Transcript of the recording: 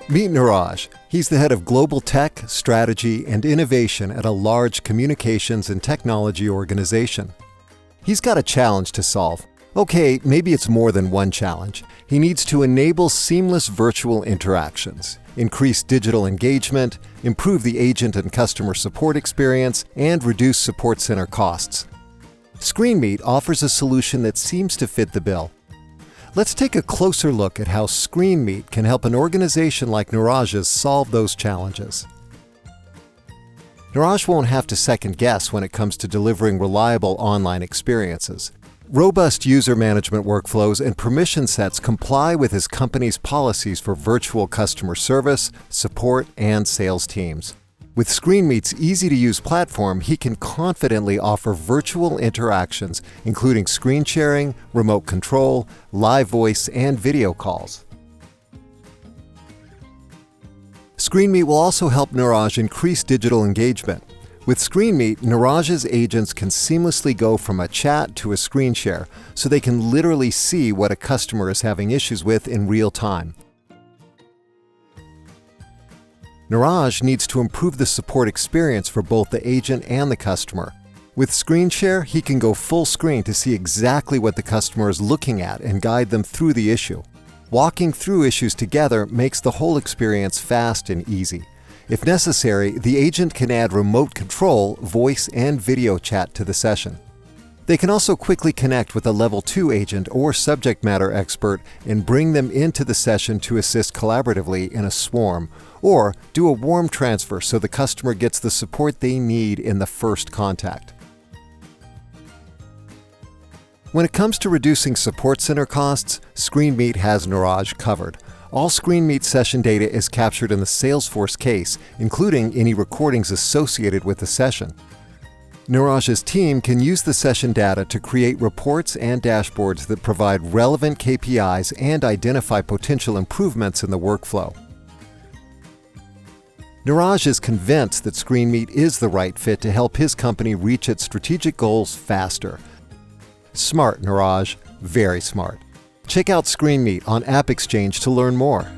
Meet Niraj. He's the head of global tech, strategy, and innovation at a large communications and technology organization. He's got a challenge to solve. Okay, maybe it's more than one challenge. He needs to enable seamless virtual interactions, increase digital engagement, improve the agent and customer support experience, and reduce support center costs. ScreenMeet offers a solution that seems to fit the bill. Let's take a closer look at how ScreenMeet can help an organization like Niraj's solve those challenges. Niraj won't have to second guess when it comes to delivering reliable online experiences. Robust user management workflows and permission sets comply with his company's policies for virtual customer service, support, and sales teams. With ScreenMeet's easy-to-use platform, he can confidently offer virtual interactions, including screen sharing, remote control, live voice, and video calls. ScreenMeet will also help Niraj increase digital engagement. With ScreenMeet, Niraj's agents can seamlessly go from a chat to a screen share, so they can literally see what a customer is having issues with in real time. Niraj needs to improve the support experience for both the agent and the customer. With Screen Share, he can go full screen to see exactly what the customer is looking at and guide them through the issue. Walking through issues together makes the whole experience fast and easy. If necessary, the agent can add remote control, voice, and video chat to the session. They can also quickly connect with a Level 2 agent or subject matter expert and bring them into the session to assist collaboratively in a swarm, or do a warm transfer so the customer gets the support they need in the first contact. When it comes to reducing support center costs, ScreenMeet has Niraj covered. All ScreenMeet session data is captured in the Salesforce case, including any recordings associated with the session. Niraj's team can use the session data to create reports and dashboards that provide relevant KPIs and identify potential improvements in the workflow. Niraj is convinced that ScreenMeet is the right fit to help his company reach its strategic goals faster. Smart, Niraj. Very smart. Check out ScreenMeet on AppExchange to learn more.